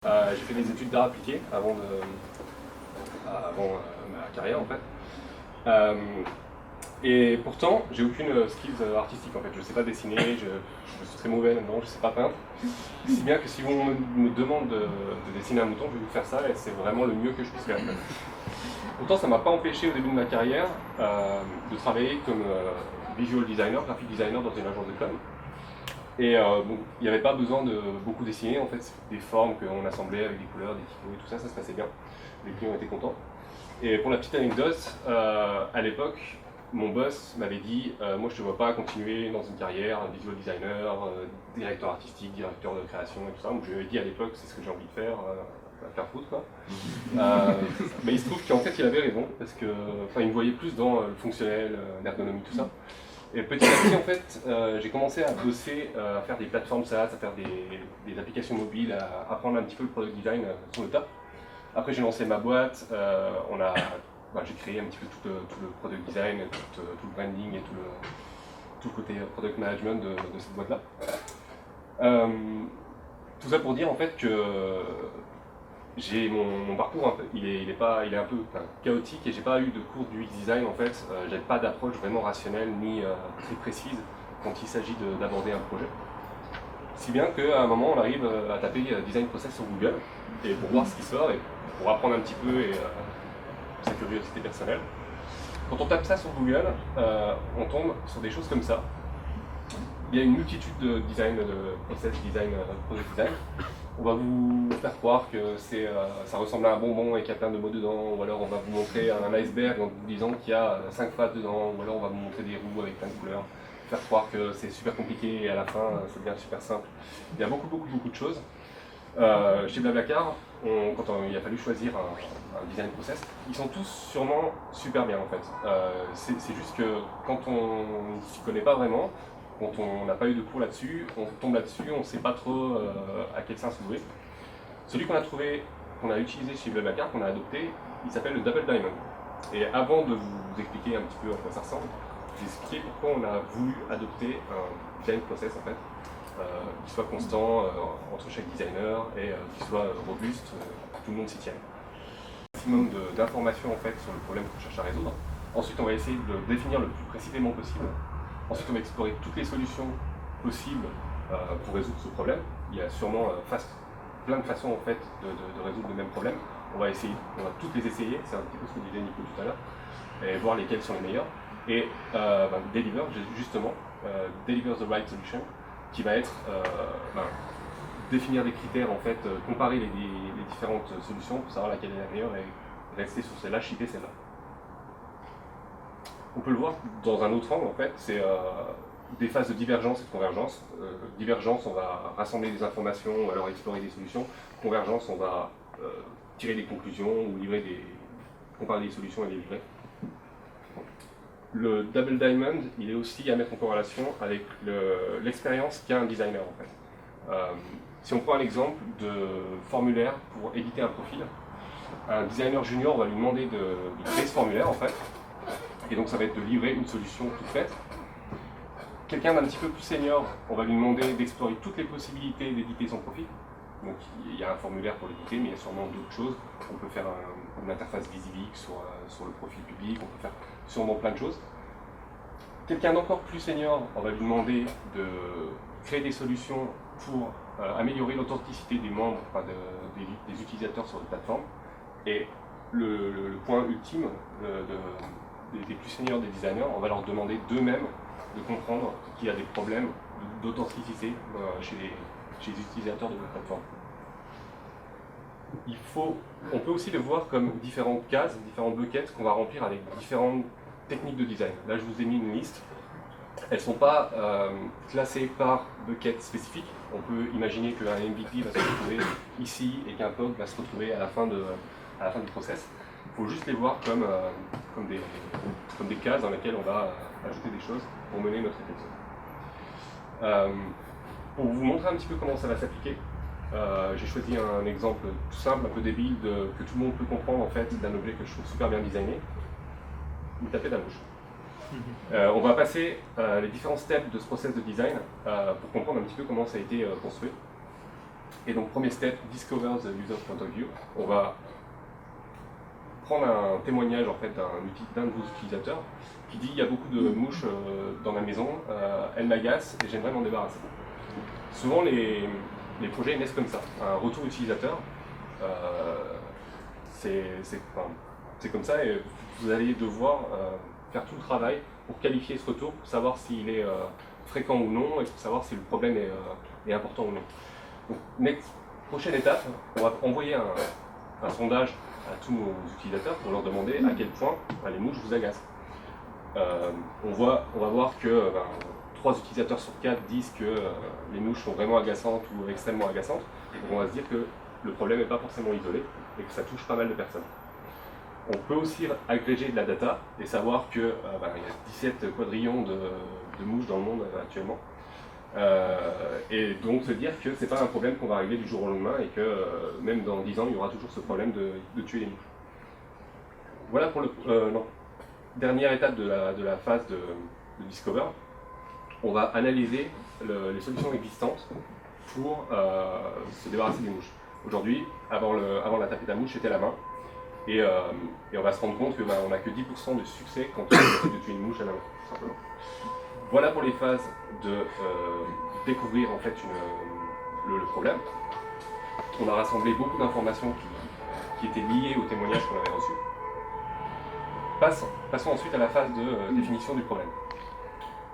J'ai fait des études d'art appliqué avant ma carrière en fait. Et pourtant, j'ai aucune skills artistique en fait. Je sais pas dessiner, je suis très mauvais là-dedans, je sais pas peindre. Si bien que si on me demande de dessiner un mouton, je vais vous faire ça et c'est vraiment le mieux que je puisse faire en fait. Pourtant, ça m'a pas empêché au début de ma carrière de travailler comme visual designer, graphic designer dans une agence de com. Et bon, il n'y avait pas besoin de beaucoup dessiner, en fait, c'était des formes qu'on assemblait avec des couleurs, des typos et tout ça, ça se passait bien. Les clients étaient contents. Et pour la petite anecdote, à l'époque, mon boss m'avait dit moi je te vois pas continuer dans une carrière, visual designer, directeur artistique, directeur de création et tout ça. Donc je lui ai dit à l'époque c'est ce que j'ai envie de faire, faire foutre quoi. Mais il se trouve qu'en fait il avait raison, parce que il me voyait plus dans le fonctionnel, l'ergonomie, tout ça. Et petit à petit, en fait, j'ai commencé à bosser, à faire des plateformes SaaS, à faire des applications mobiles, à apprendre un petit peu le product design sur le tas. Après, j'ai lancé ma boîte, j'ai créé un petit peu tout le product design, tout le branding et tout le côté product management de cette boîte-là. Tout ça pour dire en fait que j'ai mon parcours, il est un peu chaotique et j'ai pas eu de cours du UX design en fait. J'avais pas d'approche vraiment rationnelle ni très précise quand il s'agit d'aborder un projet. Si bien qu'à un moment on arrive à taper design process sur Google et pour voir ce qui sort et pour apprendre un petit peu et sa curiosité personnelle. Quand on tape ça sur Google, on tombe sur des choses comme ça. Il y a une multitude de design, de process design, product design. On va vous faire croire que ça ressemble à un bonbon et qu'il y a plein de mots dedans, ou alors on va vous montrer un iceberg en vous disant qu'il y a 5 faces dedans, ou alors on va vous montrer des roues avec plein de couleurs, faire croire que c'est super compliqué et à la fin ça devient super simple. Il y a beaucoup de choses. Chez Blablacar, quand il a fallu choisir un design process, ils sont tous sûrement super bien en fait. C'est juste que quand on ne s'y connaît pas vraiment, quand on n'a pas eu de cours là-dessus, on tombe là-dessus, on ne sait pas trop à quel sens se vouer. Celui qu'on a utilisé chez Blablacar, qu'on a adopté, il s'appelle le Double Diamond. Et avant de vous expliquer un petit peu à quoi ça ressemble, je vais expliquer pourquoi on a voulu adopter un design process en fait, qui soit constant entre chaque designer et qui soit robuste, que tout le monde s'y tienne. Un maximum d'informations en fait sur le problème qu'on cherche à résoudre. Ensuite, on va essayer de le définir le plus précisément possible. Ensuite, on va explorer toutes les solutions possibles pour résoudre ce problème. Il y a sûrement plein de façons en fait, de résoudre le même problème. On va toutes les essayer, c'est un petit peu ce que disait Nico tout à l'heure, et voir lesquelles sont les meilleures. Et deliver, justement, deliver the right solution, qui va être définir des critères, en fait, comparer les différentes solutions pour savoir laquelle est la meilleure et rester sur celle-là, shipper celle-là. On peut le voir dans un autre angle, en fait, c'est des phases de divergence et de convergence. Divergence, on va rassembler des informations ou alors explorer des solutions. Convergence, on va tirer des conclusions ou comparer des solutions et les livrer. Le Double Diamond, il est aussi à mettre en corrélation avec l'expérience qu'a un designer, en fait. Si on prend un exemple de formulaire pour éditer un profil, un designer junior, on va lui demander de créer ce formulaire, en fait. Et donc ça va être de livrer une solution toute faite. Quelqu'un d'un petit peu plus senior, on va lui demander d'explorer toutes les possibilités d'éditer son profil. Donc il y a un formulaire pour l'éditer, mais il y a sûrement d'autres choses. On peut faire une interface visible sur le profil public, on peut faire sûrement plein de choses. Quelqu'un d'encore plus senior, on va lui demander de créer des solutions pour améliorer l'authenticité des membres, des utilisateurs sur la plateforme. Et le point ultime des plus seniors des designers, on va leur demander d'eux-mêmes de comprendre qu'il y a des problèmes d'authenticité chez les utilisateurs de la plateforme. On peut aussi le voir comme différentes cases, différentes buckets qu'on va remplir avec différentes techniques de design. Là, je vous ai mis une liste. Elles ne sont pas classées par bucket spécifique. On peut imaginer qu'un MVP va se retrouver ici et qu'un POC va se retrouver à la fin du process. Il faut juste les voir comme des cases dans lesquelles on va ajouter des choses pour mener notre réflexion. Pour vous montrer un petit peu comment ça va s'appliquer, j'ai choisi un exemple tout simple, un peu débile, que tout le monde peut comprendre en fait, d'un objet que je trouve super bien designé. Une tapette à mouche. On va passer les différents steps de ce process de design pour comprendre un petit peu comment ça a été construit. Et donc premier step, discover the user point of view. On va prendre un témoignage en fait d'un de vos utilisateurs qui dit il y a beaucoup de mouches dans ma maison, elles m'agacent et j'aimerais m'en débarrasser. Souvent les projets naissent comme ça, un retour utilisateur, c'est comme ça et vous allez devoir faire tout le travail pour qualifier ce retour, pour savoir s'il est fréquent ou non et pour savoir si le problème est important ou non. Donc, prochaine étape, on va envoyer un sondage à tous nos utilisateurs pour leur demander à quel point les mouches vous agacent. On va voir que 3 utilisateurs sur 4 disent que les mouches sont vraiment agaçantes ou extrêmement agaçantes. Donc on va se dire que le problème n'est pas forcément isolé et que ça touche pas mal de personnes. On peut aussi agréger de la data et savoir qu'il y a 17 quadrillions de mouches dans le monde actuellement. Et donc se dire que c'est pas un problème qu'on va régler du jour au lendemain et que même dans 10 ans il y aura toujours ce problème de tuer les mouches. Voilà pour dernière étape de la phase de Discover. On va analyser les solutions existantes pour se débarrasser des mouches. Aujourd'hui, avant la tapette à mouche, c'était la main. Et on va se rendre compte qu'on n'a que 10% de succès quand on essaie de tuer une mouche à la main, tout simplement. Voilà pour les phases de découvrir en fait le problème. On a rassemblé beaucoup d'informations qui étaient liées au témoignage qu'on avait reçu. Passons ensuite à la phase de définition du problème.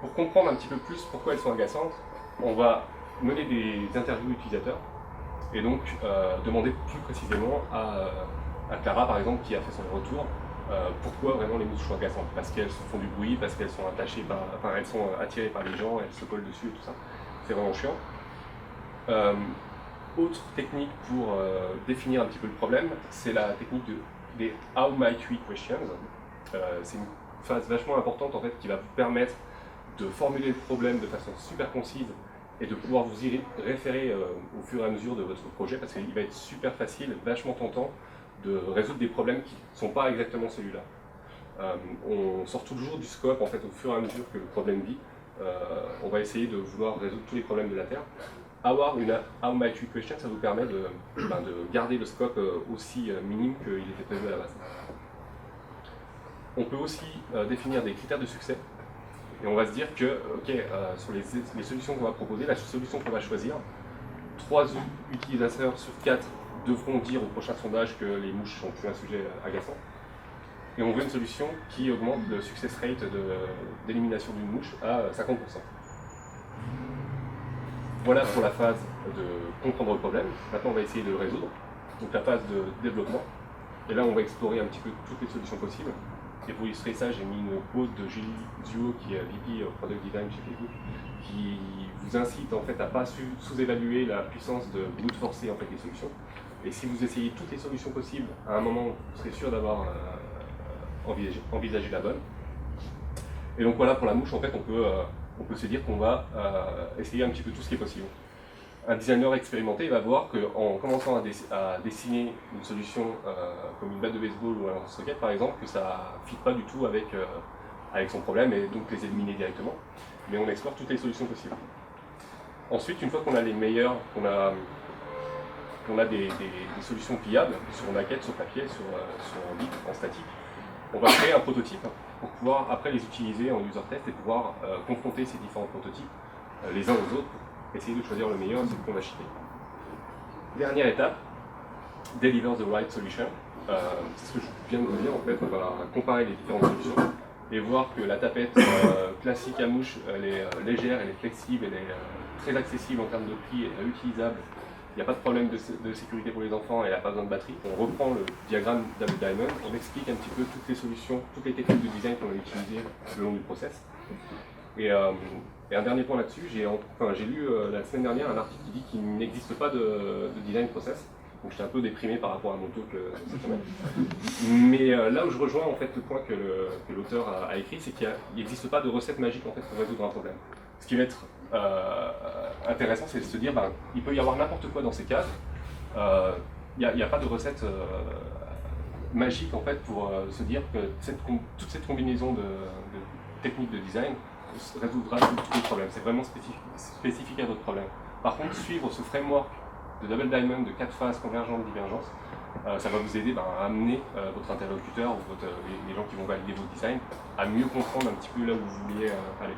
Pour comprendre un petit peu plus pourquoi elles sont agaçantes, on va mener des interviews utilisateurs et donc demander plus précisément à Clara par exemple qui a fait son retour pourquoi vraiment les mouches sont agaçantes. Parce qu'elles font du bruit, parce qu'elles sont attachées elles sont attirées par les gens, elles se collent dessus et tout ça. C'est vraiment chiant. Autre technique pour définir un petit peu le problème, c'est la technique des How Might We Questions. C'est une phase vachement importante en fait qui va vous permettre de formuler le problème de façon super concise et de pouvoir vous y référer au fur et à mesure de votre projet parce qu'il va être super facile, vachement tentant de résoudre des problèmes qui ne sont pas exactement celui-là. On sort toujours du scope en fait au fur et à mesure que le problème vit. On va essayer de vouloir résoudre tous les problèmes de la Terre. Avoir une How Might We Question, ça vous permet de garder le scope aussi minime qu'il était prévu à la base. On peut aussi définir des critères de succès. Et on va se dire que, sur les solutions qu'on va proposer, la solution qu'on va choisir, 3 utilisateurs sur 4 devront dire au prochain sondage que les mouches sont plus un sujet agaçant. Et on veut une solution qui augmente le success rate d'élimination d'une mouche à 50%. Voilà pour la phase de comprendre le problème. Maintenant, on va essayer de le résoudre. Donc la phase de développement. Et là, on va explorer un petit peu toutes les solutions possibles. Et pour illustrer ça, j'ai mis une quote de Julie Duo, qui est VP Product Design chez Facebook, qui vous incite en fait à ne pas sous-évaluer la puissance de brute forcer en fait les solutions. Et si vous essayez toutes les solutions possibles, à un moment, vous serez sûr d'avoir envisagé la bonne. Et donc voilà, pour la mouche, en fait, on peut se dire qu'on va essayer un petit peu tout ce qui est possible. Un designer expérimenté va voir qu'en commençant à dessiner une solution comme une batte de baseball ou un lance-roquette par exemple, que ça ne fit pas du tout avec son problème et donc les éliminer directement. Mais on explore toutes les solutions possibles. Ensuite, une fois qu'on a les meilleurs, qu'on a des solutions pliables sur maquette, sur papier, sur bit, en statique, on va créer un prototype pour pouvoir après les utiliser en user test et pouvoir confronter ces différents prototypes les uns aux autres pour essayer de choisir le meilleur, c'est ce qu'on va shipper. Dernière étape, deliver the right solution. C'est ce que je viens de vous dire, en fait, on va comparer les différentes solutions et voir que la tapette classique à mouche, elle est légère, elle est flexible, elle est très accessible en termes de prix, elle est réutilisable. Il n'y a pas de problème de sécurité pour les enfants et elle n'a pas besoin de batterie. On reprend le diagramme d'Apple Diamond, on explique un petit peu toutes les solutions, toutes les techniques de design qu'on a utilisées le long du process. Et un dernier point là-dessus, j'ai lu la semaine dernière un article qui dit qu'il n'existe pas de design process. Donc j'étais un peu déprimé par rapport à mon talk cette semaine. Mais là où je rejoins en fait le point que l'auteur a écrit, c'est qu'il n'existe pas de recette magique en fait pour résoudre un problème. Ce qui va être intéressant, c'est de se dire il peut y avoir n'importe quoi dans ces cases. Il n'y a pas de recette magique en fait pour se dire que toute cette combinaison de techniques de design résoudra tous les problèmes. C'est vraiment spécifique à votre problème. Par contre, suivre ce framework de double diamond, de 4 phases convergentes, divergentes. Ça va vous aider à amener votre interlocuteur ou les gens qui vont valider vos designs à mieux comprendre un petit peu là où vous vouliez aller.